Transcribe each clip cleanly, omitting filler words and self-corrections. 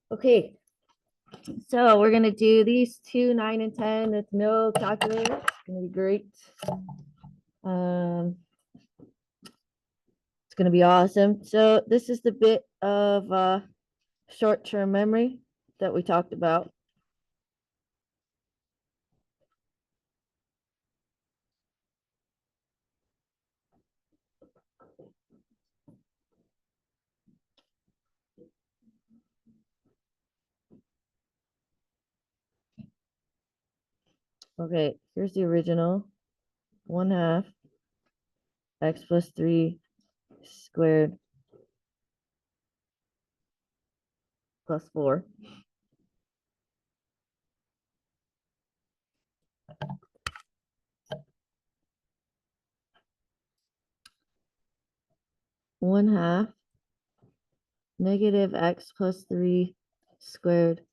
Okay, so we're gonna do these 2, 9, and 10 with no calculator. It's gonna be great. It's gonna be awesome. So this is the bit of short-term memory that we talked about. Okay, here's the original. 1/2 x plus 3 squared plus 4. One half negative x plus 3 squared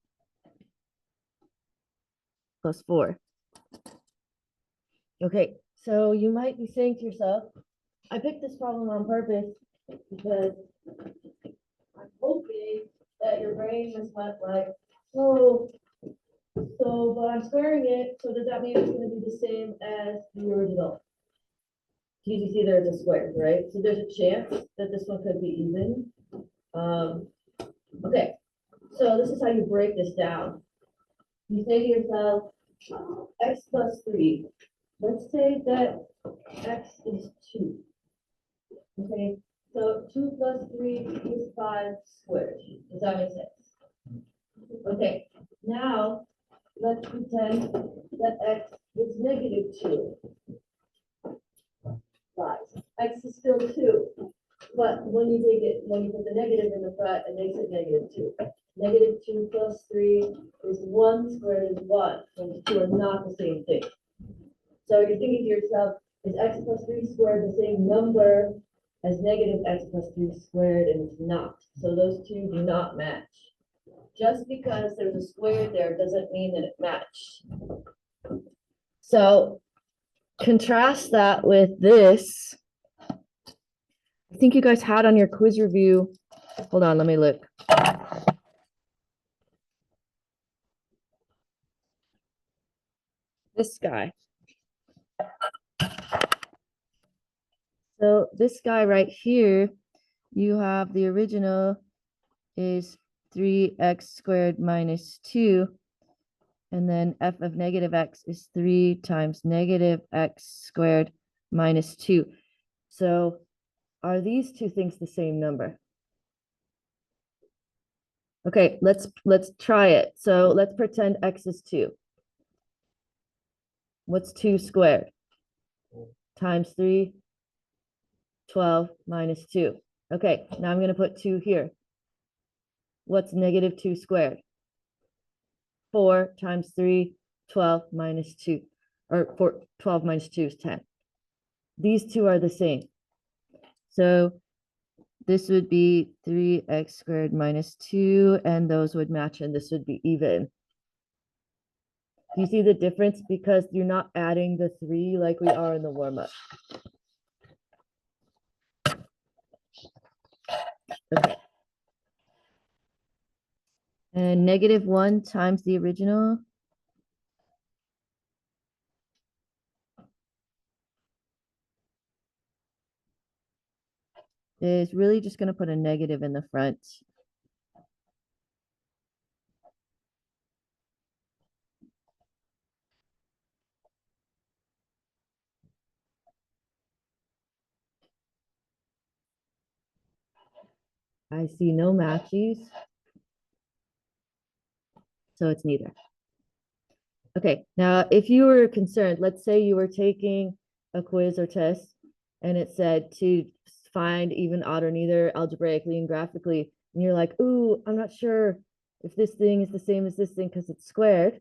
plus 4. Okay, so you might be saying to yourself, I picked this problem on purpose because I'm hoping that your brain just went like, oh, but I'm squaring it, so does that mean it's going to be the same as the original? You see there's a square, right? So there's a chance that this one could be even. Okay, so this is how you break this down. You say to yourself, x plus 3. Let's say that x is 2. Okay, so 2 plus 3 is 5 squared. Does that make sense? Okay, now let's pretend that x is negative 2. 5. X is still 2. But when you put the negative in the front, it makes it negative 2. Negative 2 plus 3 is 1 squared is 1. And the two are not the same thing. So you're thinking to yourself, is x plus 3 squared the same number as negative x plus 3 squared? And it's not. So those two do not match. Just because there's a square there doesn't mean that it matched. So contrast that with this. I think you guys had on your quiz review. Hold on, let me look. This guy. So this guy right here, you have the original is 3x squared minus 2. And then f of negative x is 3 times negative x squared minus 2. So are these two things the same number? Okay, let's try it. So let's pretend x is 2. What's 2 squared? Times 3, 12 minus 2. Okay, now I'm going to put 2 here. What's negative 2 squared? 4 times 3, 12 minus 2. Or 12 minus 2 is 10. These two are the same. So this would be 3x squared minus 2, and those would match, and this would be even. Do you see the difference? Because you're not adding the 3 like we are in the warm-up. Okay. And negative 1 times the original is really just going to put a negative in the front. I see no matches, so it's neither. Okay, now if you were concerned, let's say you were taking a quiz or test and it said to find even, odd, or neither algebraically and graphically, and you're like, ooh, I'm not sure if this thing is the same as this thing because it's squared.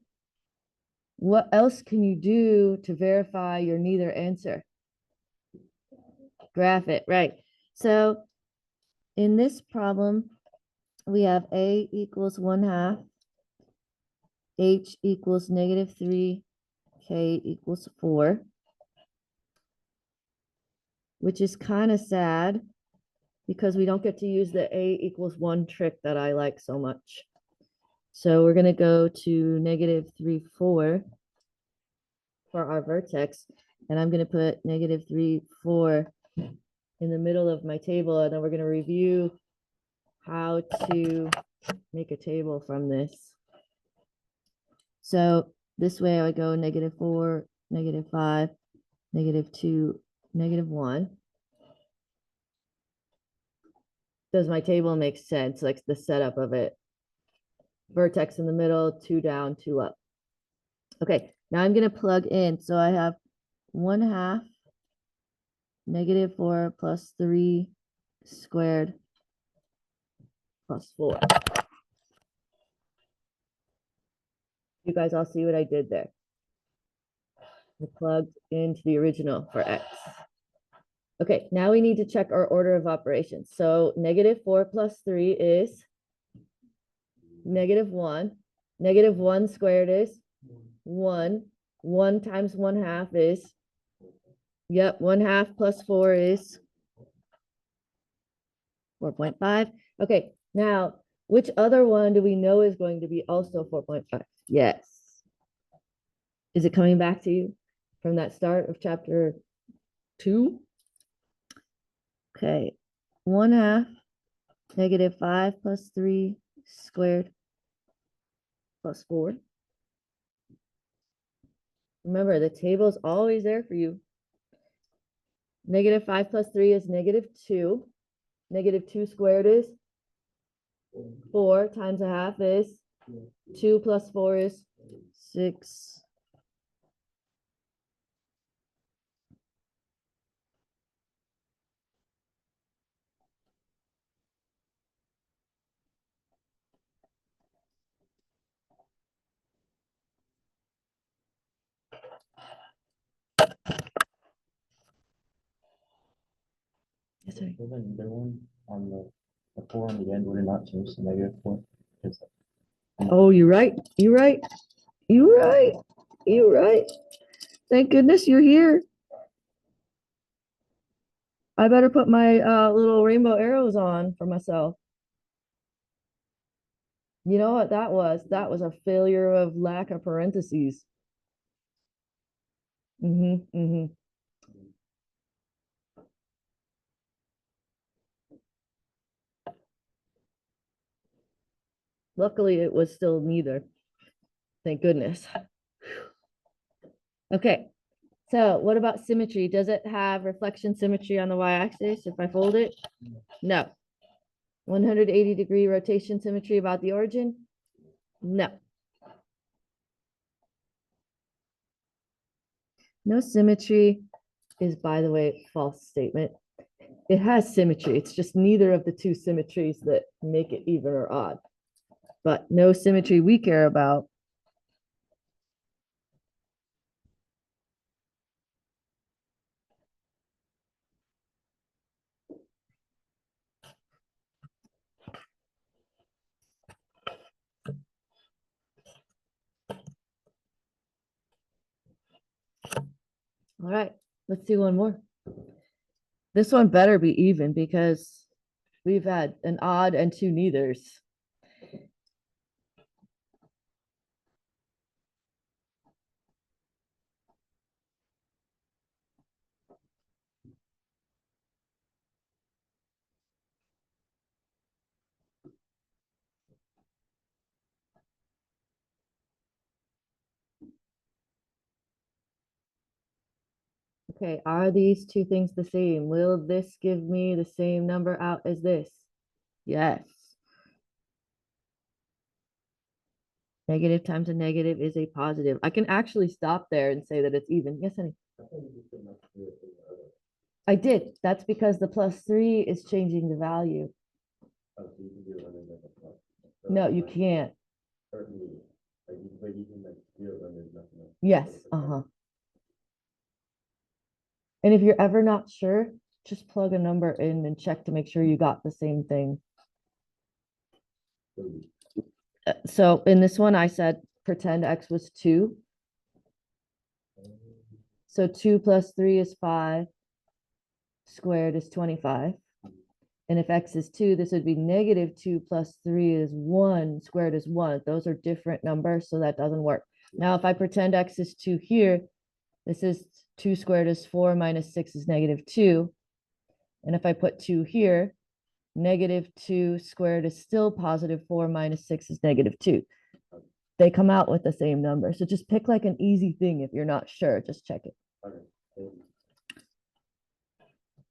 What else can you do to verify your neither answer? Graph it, right? So in this problem, we have a equals 1/2, h equals negative 3, k equals 4, which is kind of sad because we don't get to use the a equals 1 trick that I like so much. So we're gonna go to -3, 4 for our vertex, and I'm gonna put -3, 4 in the middle of my table, and then we're gonna review how to make a table from this. So this way I would go -4, -5, -2, -1. Does my table make sense? Like the setup of it. Vertex in the middle, 2 down, 2 up. Okay, now I'm gonna plug in. So I have 1/2 -4 plus 3 squared plus 4. You guys all see what I did there? I plugged into the original for x. Okay, now we need to check our order of operations. So -4 plus 3 is -1. -1 squared is 1. 1 times 1/2 is, yep, 1/2 plus 4 is 4.5. Okay, now which other one do we know is going to be also 4.5? Yes. Is it coming back to you from that start of chapter 2? Okay, 1/2 -5 plus 3 squared plus 4. Remember, the table is always there for you. -5 plus 3 is -2. -2 squared is 4 times 1/2 is 2 plus 4 is 6. Yes, sir. Wasn't there one on the 4 on the end, would it not change to -4? Oh, you're right. You're right. You're right. You're right. Thank goodness you're here. I better put my little rainbow arrows on for myself. You know what that was? That was a failure of lack of parentheses. Mm-hmm. Luckily, it was still neither. Thank goodness. Okay, so what about symmetry? Does it have reflection symmetry on the y-axis if I fold it? No. 180-degree rotation symmetry about the origin? No. No symmetry is, by the way, false statement. It has symmetry. It's just neither of the two symmetries that make it even or odd. But no symmetry we care about. All right, let's do one more. This one better be even because we've had an odd and two neithers. Okay, are these two things the same? Will this give me the same number out as this? Yes. Negative times a negative is a positive. I can actually stop there and say that it's even. Yes, honey. I did. That's because the +3 is changing the value. No, you can't. Yes, uh-huh. And if you're ever not sure, just plug a number in and check to make sure you got the same thing. So in this one, I said pretend x was 2. So 2 plus 3 is 5. Squared is 25. And if x is 2, this would be negative 2 plus 3 is 1, squared is 1. Those are different numbers, so that doesn't work. Now, if I pretend x is 2 here, this is 2 squared is 4 minus 6 is negative 2. And if I put 2 here, negative 2 squared is still positive 4 minus 6 is negative 2. They come out with the same number. So just pick like an easy thing. If you're not sure, just check it.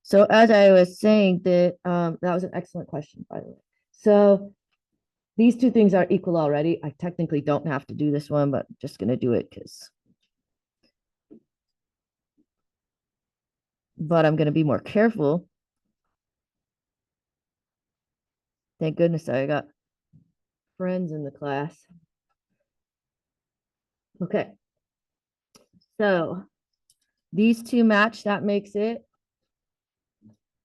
So as I was saying, that was an excellent question, by the way. So these two things are equal already. I technically don't have to do this one, but I'm just going to do it but I'm going to be more careful. Thank goodness I got friends in the class. Okay. So these two match, that makes it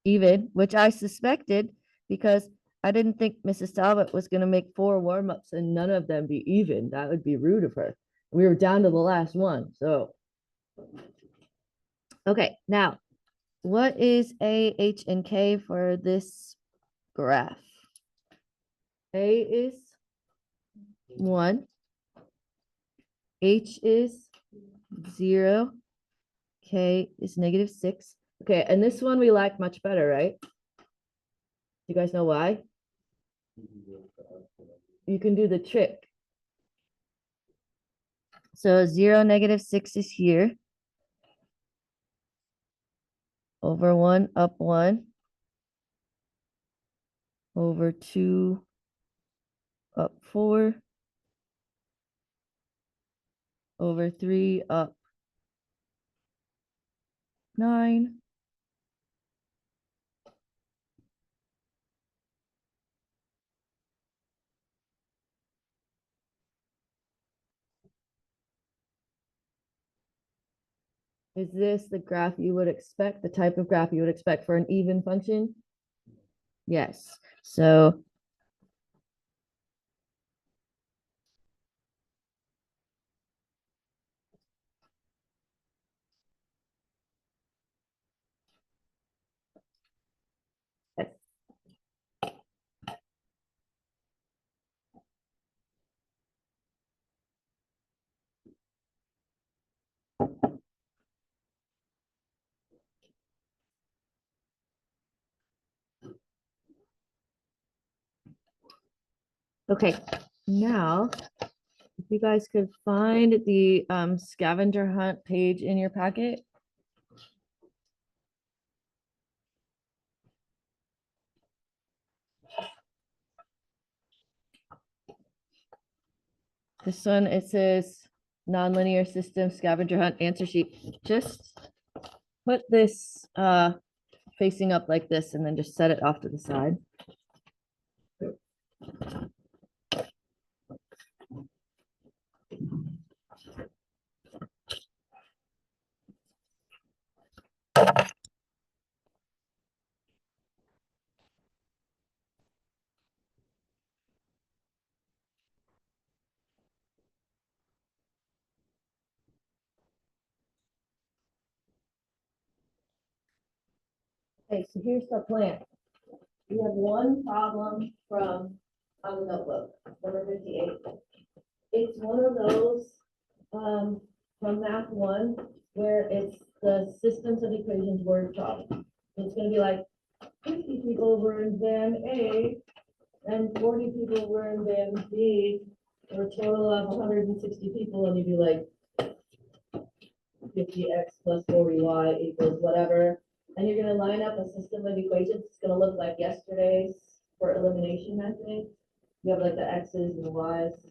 even, which I suspected because I didn't think Mrs. Talbot was going to make 4 warm-ups and none of them be even. That would be rude of her. We were down to the last one. So, okay, now what is A, H, and K for this graph? A is 1. H is 0. K is negative 6. Okay, and this one we like much better, right? You guys know why? You can do the trick. So 0, negative 6 is here. Over 1, up 1. Over 2, up 4. Over 3, up 9. Is this the graph you would expect, the type of graph you would expect for an even function? Yes. So okay, now if you guys could find the scavenger hunt page in your packet. This one, it says nonlinear system scavenger hunt answer sheet. Just put this facing up like this and then just set it off to the side. Okay, so here's the plan. We have one problem from on the notebook, number 58. It's one of those from math 1 where it's the systems of equations word problem. It's going to be like 50 people were in van A and 40 people were in van B, or a total of 160 people, and you do like 50x plus 40y equals whatever. And you're going to line up a system of equations. It's going to look like yesterday's for elimination method. You have like the x's and the y's.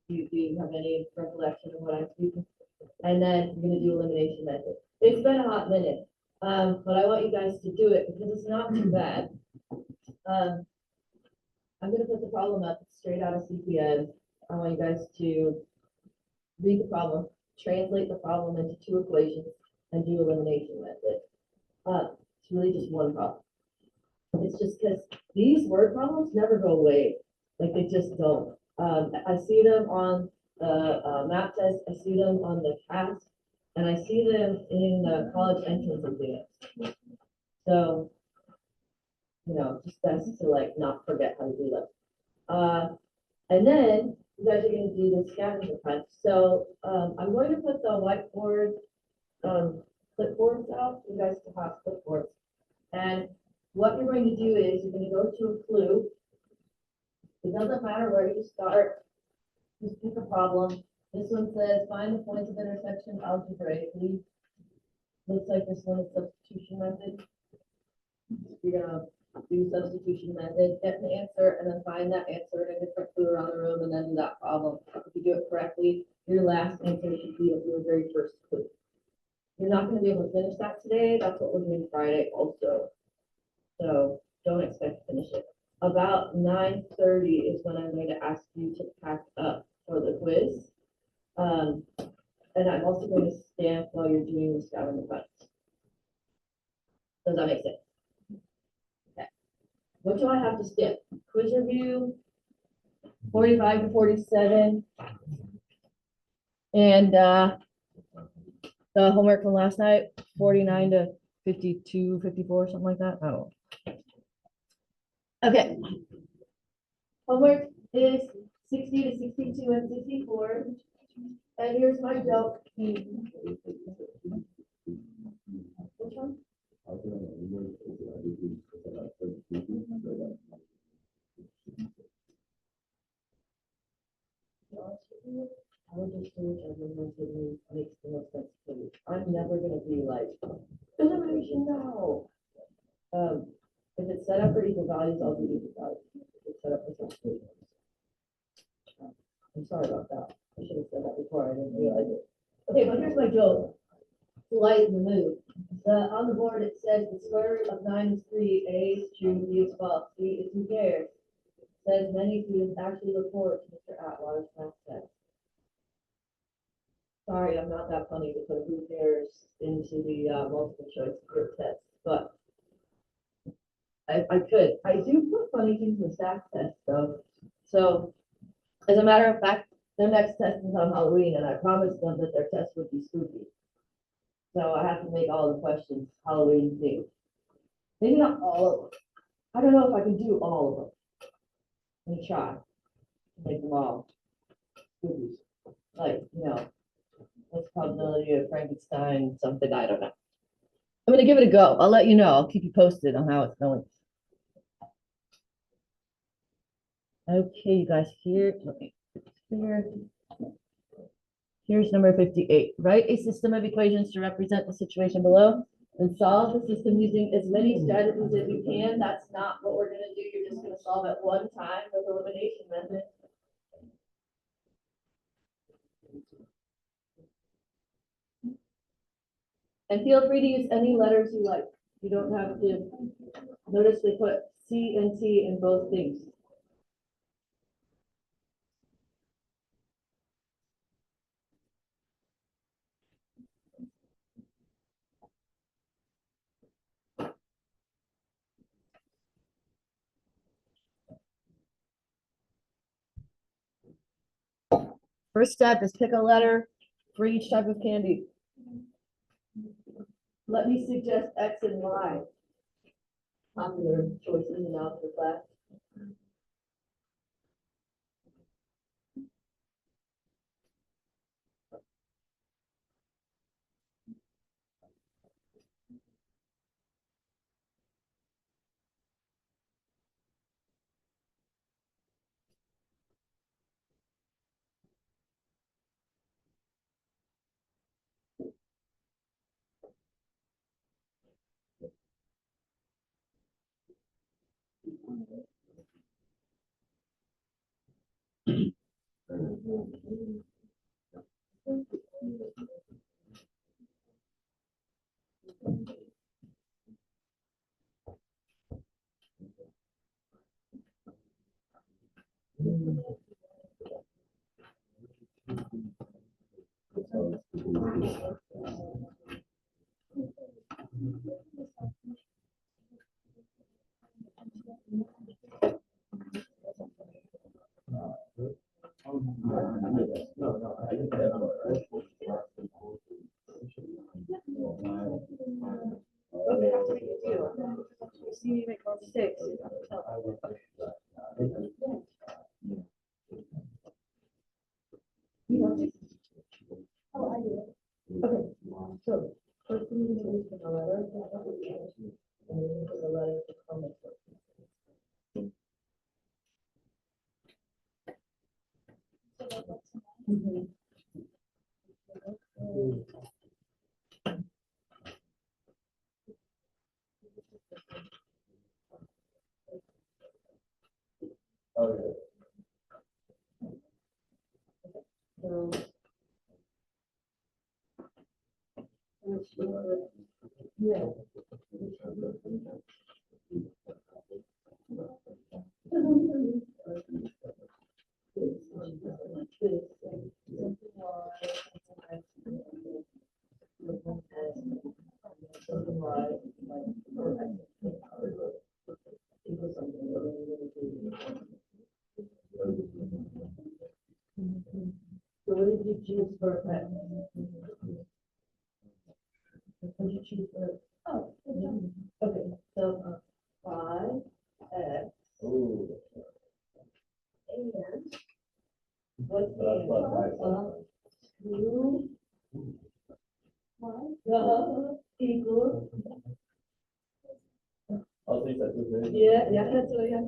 Do you have any recollection of what I'm speaking? And then you're going to do elimination method. It's been a hot minute, but I want you guys to do it because it's not too bad. I'm going to put the problem up straight out of CPM. I want you guys to read the problem, translate the problem into 2 equations, and do elimination method. It's really just one problem. It's just because these word problems never go away. Like they just don't. I see them on the math test. I see them on the CAT, and I see them in the college entrance exams. So just best to like not forget how to do them. And then you guys are gonna do the scavenger hunt. So, I'm going to put the whiteboard, clipboards out. You guys can have clipboards. And what you're going to do is you're gonna go to a clue. It doesn't matter where you start, just pick a problem. This one says, find the points of intersection algebraically. Looks like this one is substitution method. You're gonna do substitution method, get the answer, and then find that answer in a different clue around the room, and then do that problem. If you do it correctly, your last answer should be your very first clue. You're not gonna be able to finish that today. That's what we're doing Friday also. So don't expect to finish it. About 9:30 is when I'm going to ask you to pack up for the quiz. And I'm also going to stamp while you're doing the scavenger hunt. Does that make sense? Okay. What do I have to stamp? Quiz review, 45 to 47. And the homework from last night, 49 to 52, 54, something like that. I don't know. Okay. Homework is 60 to 62 and 64. And here's my joke. Which one? I would just do whichever one to me makes the most sense to me. I'm never gonna be like, elimination now. If it's set up for equal values, I'll do equal values. If it's set up for substitution. I'm sorry about that. I should have said that before. I didn't realize it. Okay, but here's my joke. To lighten the mood. On the board, it says the square root of 9 is 3, A is true, B is false, C is who cares. Says many students actually look forward to Mr. Atwater's math test. Sorry, I'm not that funny to put who cares into the multiple choice group test, but I could. I do put funny things in the staff test though. So as a matter of fact, their next test is on Halloween, and I promised them that their test would be spooky. So I have to make all the questions Halloween themed. Maybe not all of them. I don't know if I can do all of them. Let me try. Make them all spooky. Like, what's the probability of Frankenstein, something, I don't know. I'm gonna give it a go. I'll let you know. I'll keep you posted on how it's going. Okay, you guys, here. Here's number 58. Write a system of equations to represent the situation below and solve the system using as many strategies as you can. That's not what we're going to do. You're just going to solve it one time with elimination method. And feel free to use any letters you like. You don't have to. Notice they put C and T in both things. First step is pick a letter for each type of candy. Let me suggest X and Y. Popular choices in algebra class. 6. Oh, I do. Okay, so first thing you're gonna do is put the letter, and then you put the letter to comment. Mhm. So. Yeah. So what did you choose for X? What did you choose for? Oh, good job. Okay, so 5X and what's the answer? 2 equals. Yeah, that's what I got.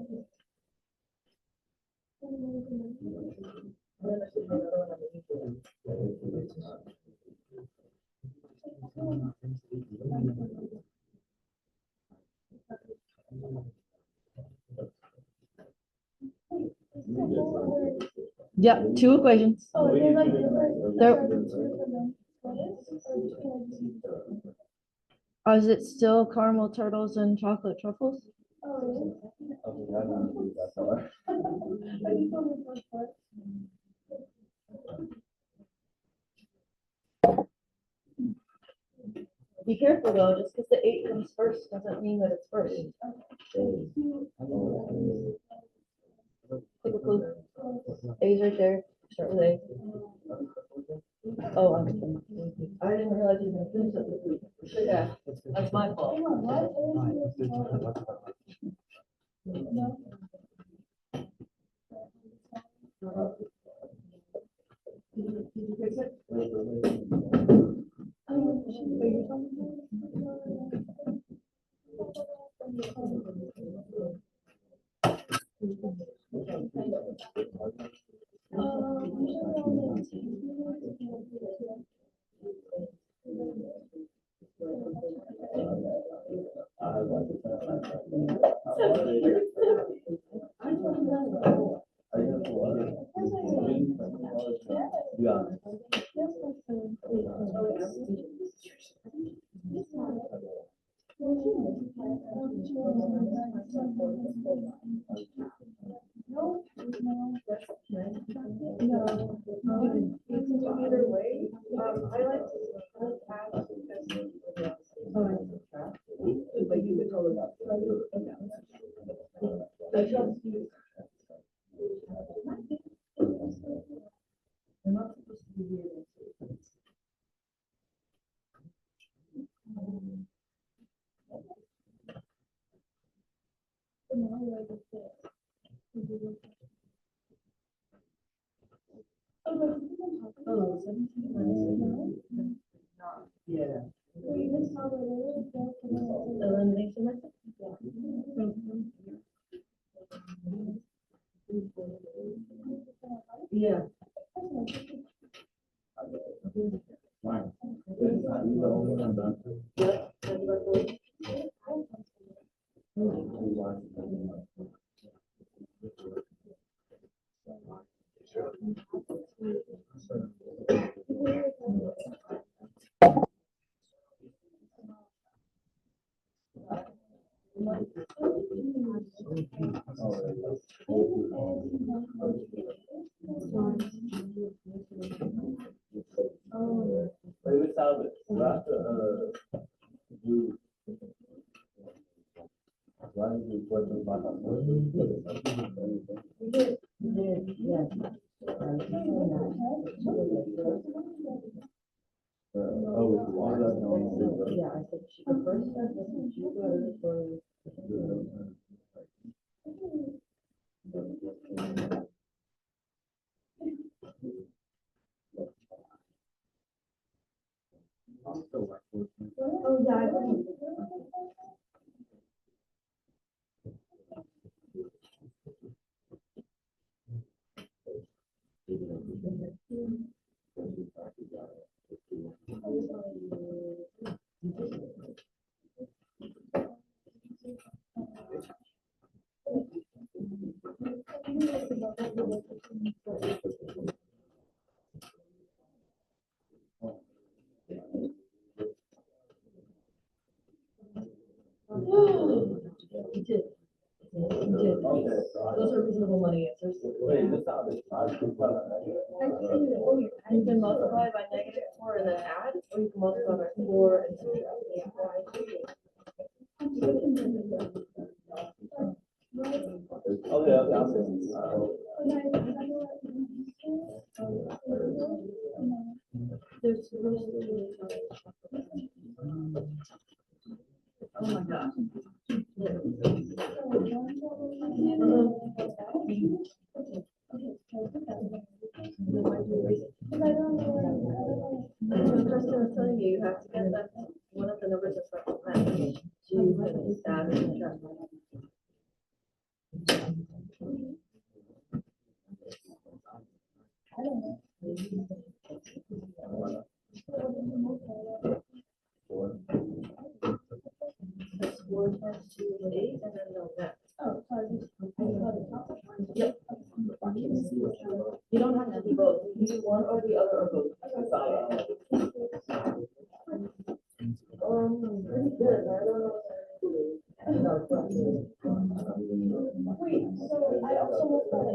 Yeah, 2 equations. Oh, are they like different? They're- Oh, Is it still caramel turtles and chocolate truffles? really? I just told them first part. Be careful though, just because the 8 comes first doesn't mean that it's first. Take a clue. A's right there. Start with A. Oh, I didn't realize you were gonna finish up this week. Yeah, that's my fault. Hang on, what? No. Did you fix it? Yeah. Either way, I like to pass because. But you could totally. I trust you. They're not supposed to be here. Oh, 17 minus. Yeah. Elimination method? Yeah. Maybe salve it. You have to, do. Why do you put them back on? Why is that no? Yeah, I said she, the first step was she was. You did. You did. Those are reasonable money answers. You can multiply by -4 and then add, or you can multiply by 4 and subtract. There's supposed to be. Oh my gosh. Kristen was telling you, you have to get that, one of the numbers that's like that. Add and subtract. That's 4 times 2 is 8, and then no net. Oh, sorry. Yep. You don't have to do both. You can do one or the other or both. Pretty good. I don't know. Wait, so I also looked at it.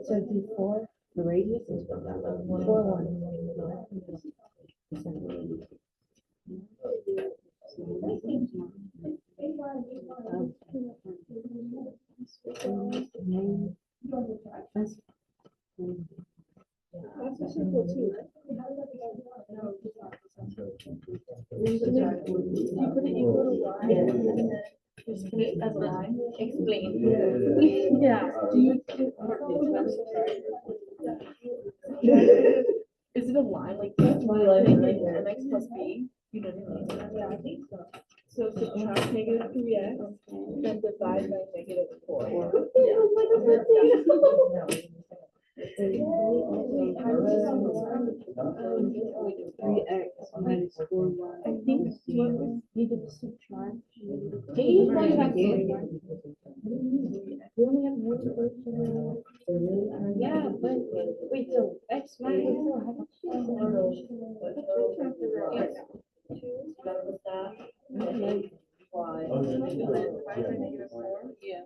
So D4, the radius is 4, 1. That's simple too, right? You put it equal to y and then just put it as a line. Explain. Yeah. Do you? Is it a line like that's my line like mx plus b? You know what I mean? Yeah, I think so. So subtract -3x, then divide by -4. Three x minus 4y. I think what was needed to subtract. Can you just point back here? We only have one. Yeah, but wait, so x minus 4, how much? Y. Yeah.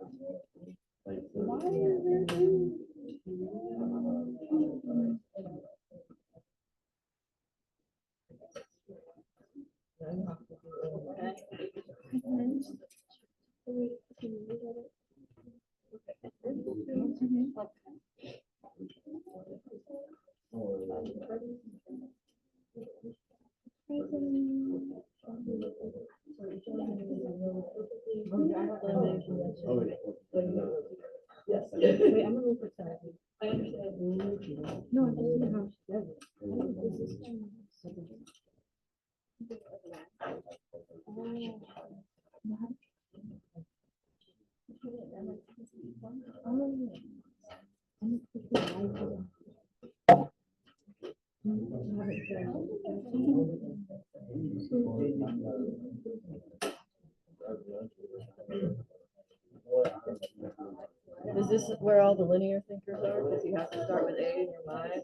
Yes. Wait, I'm gonna look for something. I understand. No, I just see how she does it. Is this where all the linear thinkers are? Because you have to start with A in your mind.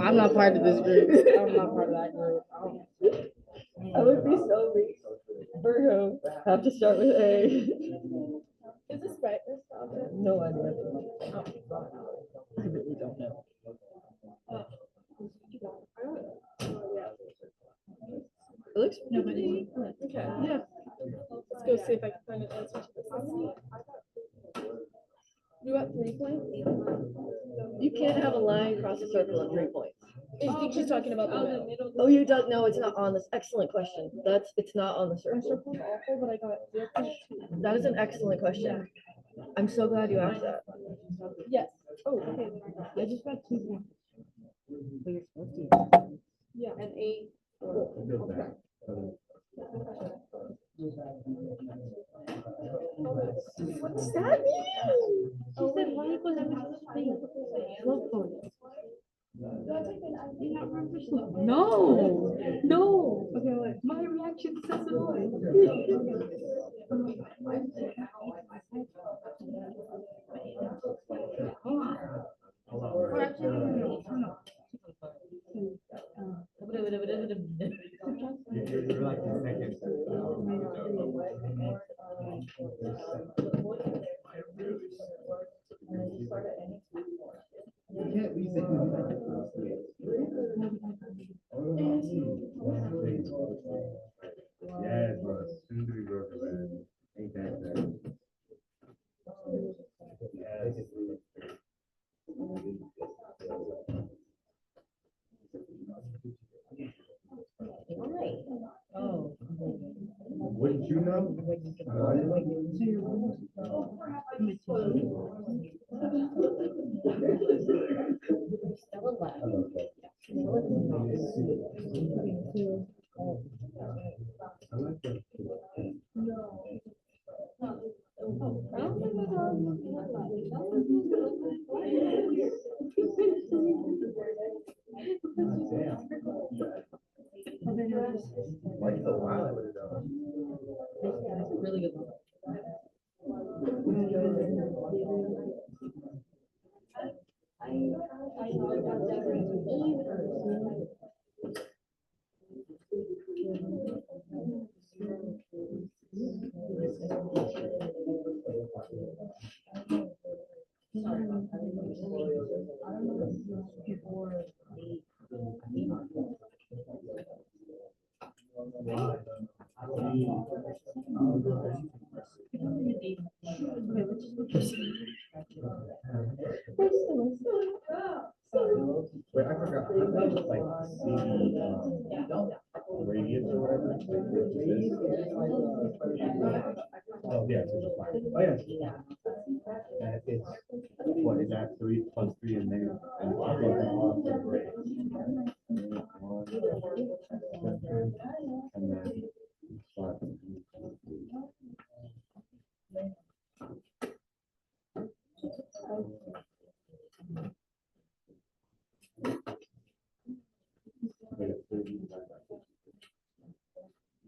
I'm not part of this group. I'm not part of that group. I would be so weak. Virgo, have to start with A. Is this right? No idea. I really don't know. It looks pretty. Okay. Yeah. Let's go see if I can find an answer to this. You got 3 points? You can't have a line across a circle at 3 points. I think she's talking about the middle. Oh, you don't know, it's not on this. Excellent question. It's not on the My circle. circle's awful, but I got 0.2. That is an excellent question. I'm so glad you asked that. Yes. Oh, okay. I just got 2 points. But you're supposed to. Yeah, and 8. What does that mean? She said, why equals everything? Slow phone. No, no. Okay, wait. My reaction says it all. Or actually, no. Yeah, bro. Soon to be broken, man. Ain't that bad? Oh. Wouldn't you know? Stella left. Like the while I would have done. Really good. Wait, I forgot. How about like see radius or whatever? Like this? Oh, yeah, so it's fine. Oh, yeah. And it's, what is that, 3 plus 3 and negative? And it's like that off the grade. And then. But,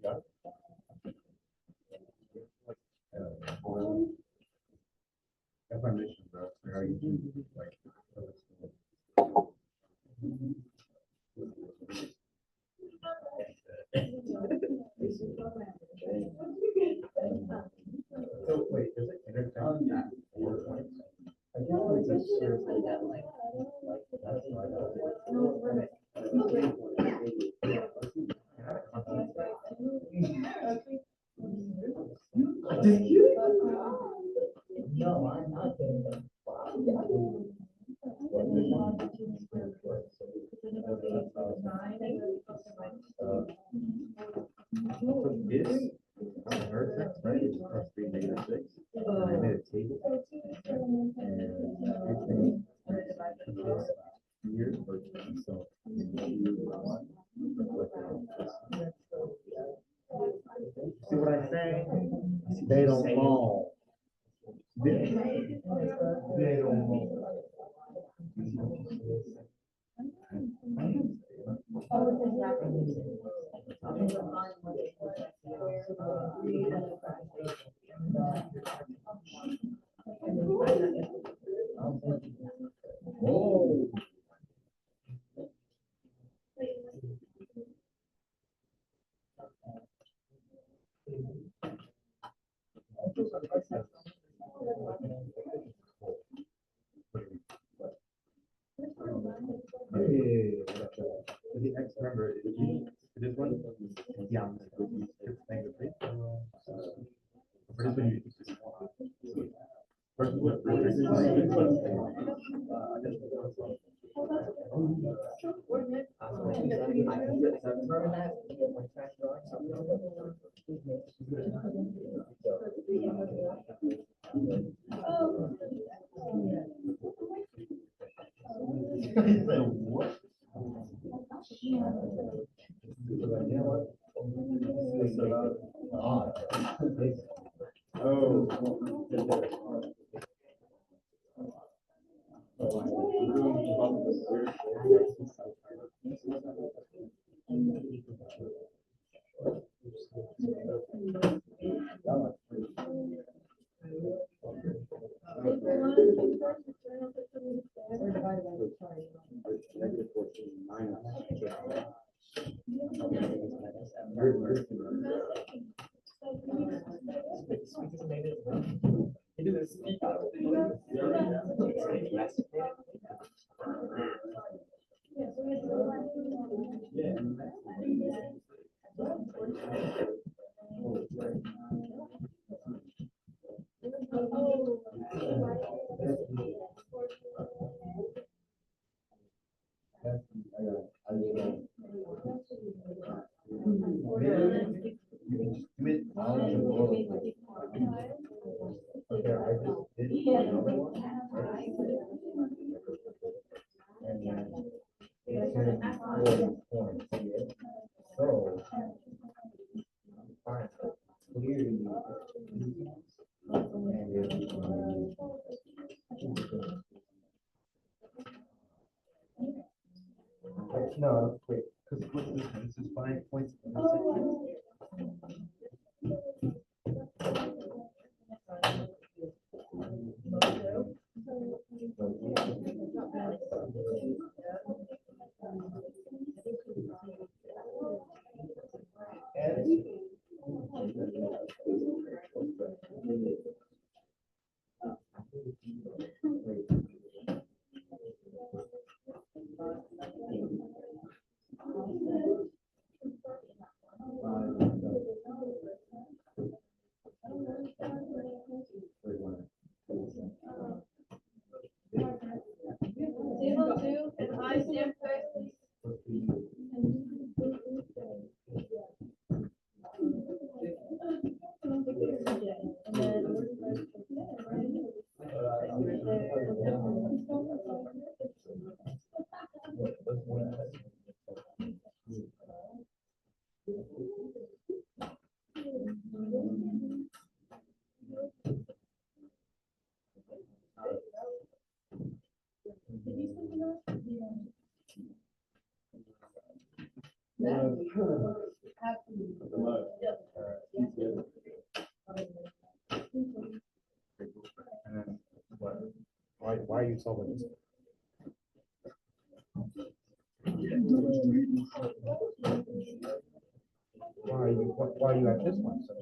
yeah. That's my mission, bro. How you do, like. So wait, is it intersection at 4 points? I guess it's a circle. That's why Did you? No, I'm not doing that. This vertex, right, is plus 3 negative 6. And I made a table. And everything here, so. See what I'm saying? They don't fall. They don't fall. Oh. Hey, the X number is this one? Yeah. For this one, you use this one. First, what? No, wait, because this is 5 points. Table two, and I stand first. Why are you solving this? Why are you at this one? sir?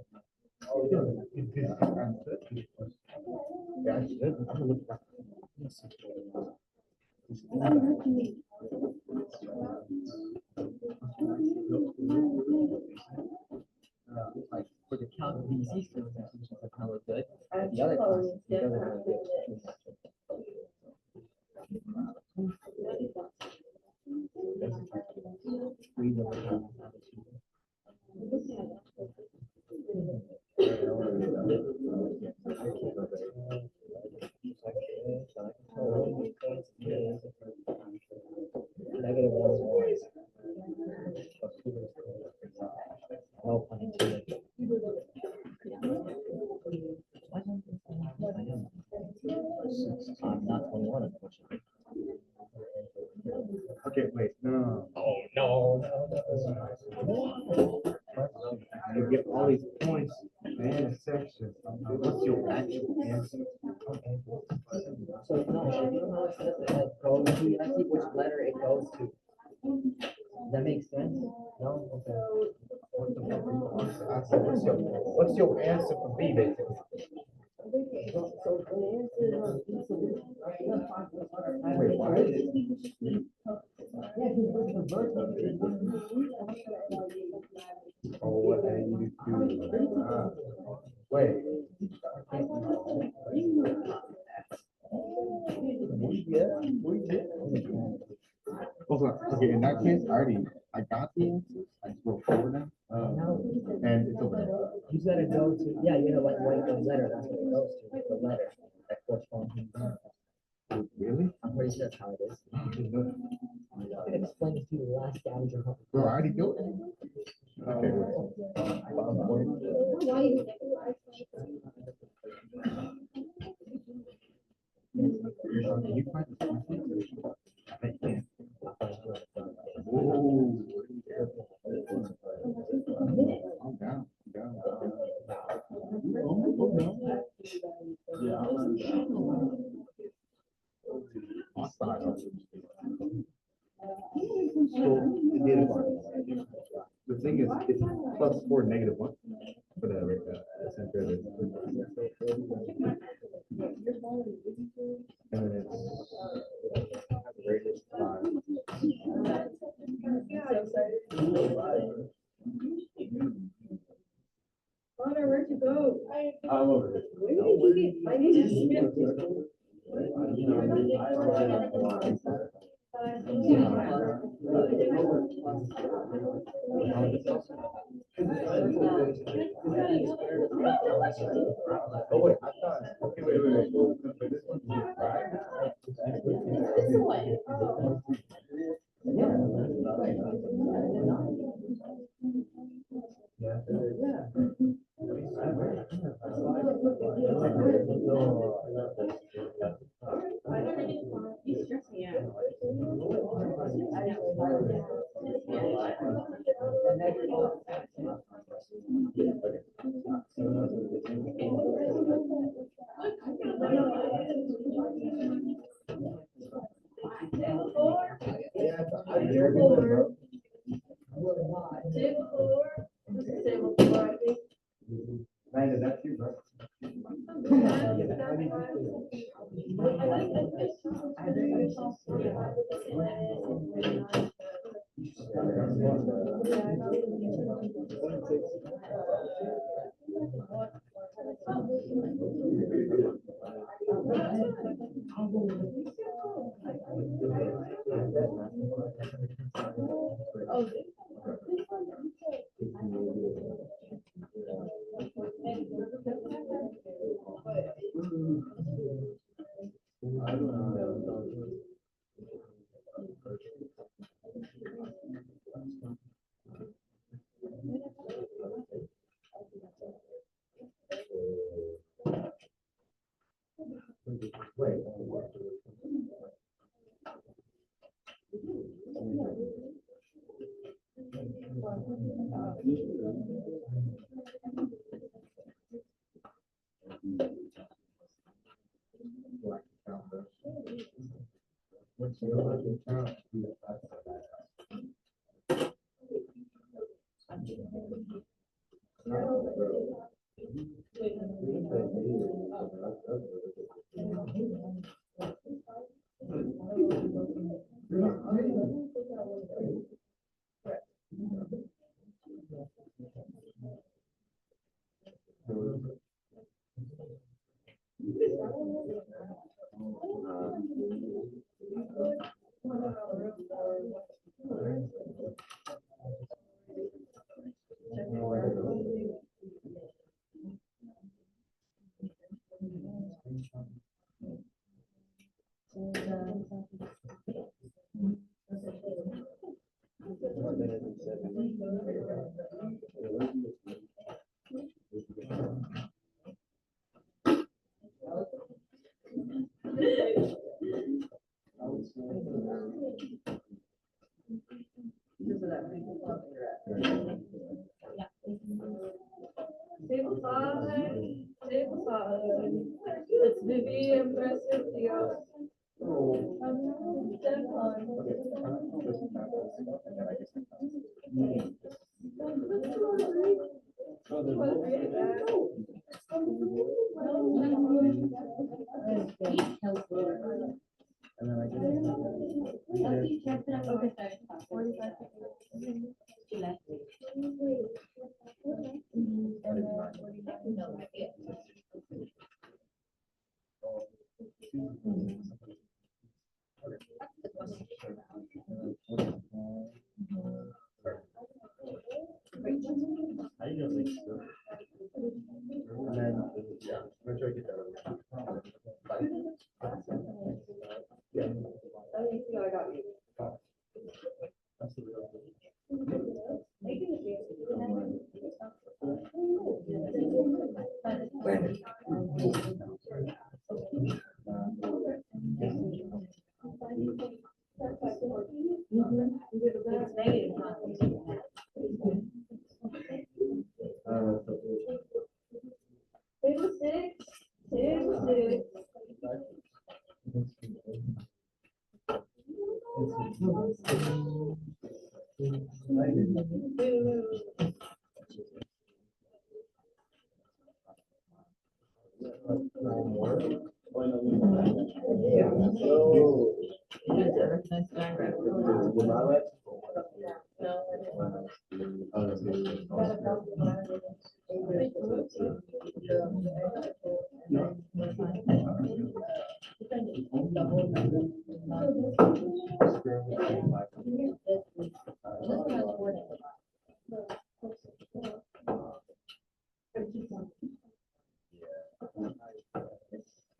Yeah, I should. I'm gonna look back. Like for the calc VC skills that teaches us how look good. The other classes, he doesn't really good. Read the account. Negative one. No pun intended. I'm not 21, unfortunately. Okay, wait, no. Oh, no. goes to, I see which letter it goes to. Does that make sense? No? Okay. What's your answer for B, basically? Wait, why? Oh, what I need to wait. Okay, in that case, I got the answers. I just wrote forward now. And it's over there. You gotta go to, yeah, you know, like the letter, that's what it goes to, the letter that corresponds. Really? I'm pretty sure that's how it is. I can explain it to you the last scavenger hunt. Bro, I already do it. Okay, wait. Can you find this? I bet you can. Whoa. I'm down. I'm down. Hostile. So, the thing is, it's +4, -1 for the center of it. And then it's radius 5. Connor, where'd you go? I'm over it. Where did you get? I need to see it. Oh, wait, I thought, okay, wait. But this one's right. Amanda, that's you, bro. Table 5. Table 5. It's Vivi and Francisco. And then I and then, yeah, I'm try to get that. Yeah. That's the real. Table six, table six.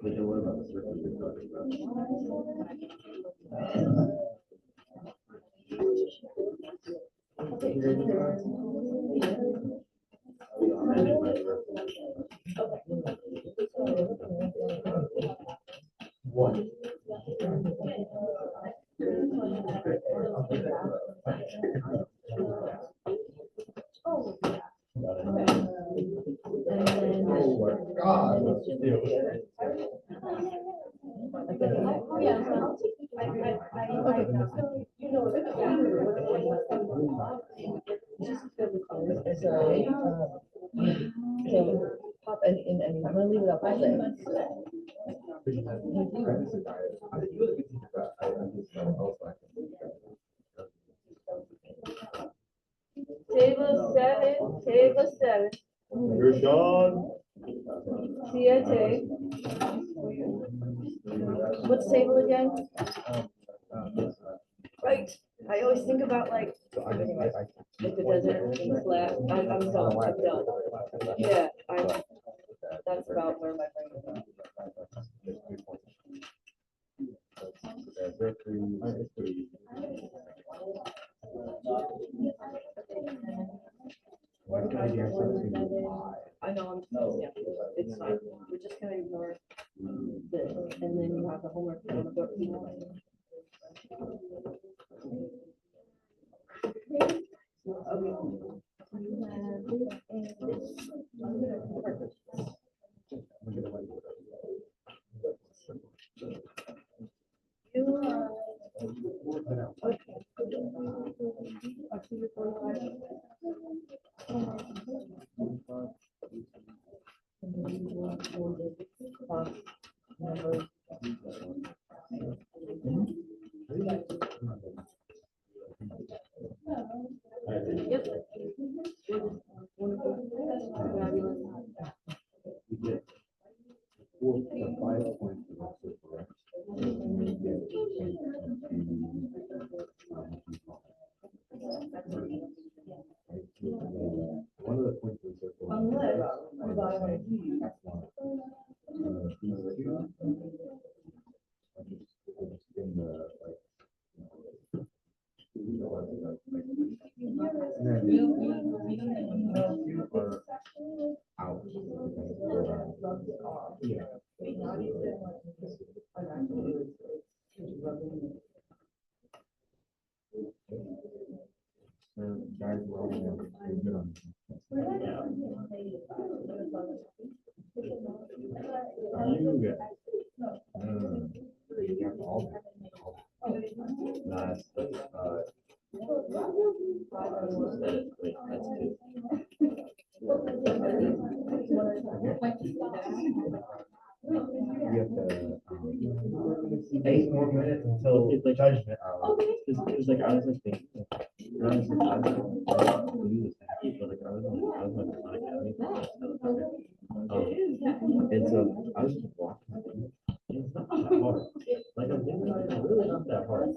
What about the circle you're talking about? One. Oh my God. Oh, yeah, well, you know. So, pop in anytime, I'm gonna leave it up all day. Table seven, table seven. You're Sean. CSA. What's table again? Right, I always think about like, if it doesn't flat, I'm done, I'm done. Yeah, that's about where my brain is. I know, yeah, it's fine, we're just gonna ignore this, and then you have the homework on the book. Yep. Wonderful. Fabulous. One of the points we said. In the, like. And then you are out. Yeah. Guys, well, good on. You get. You have all class, wait, that's two. You have to, 8 more minutes until It's like- judgment hour. It's like, I was like thinking, like, Honestly, I was really was happy, but like I was on the Khan Academy. And so I was just walking. It's not that hard. Like I'm thinking, it's really not that hard.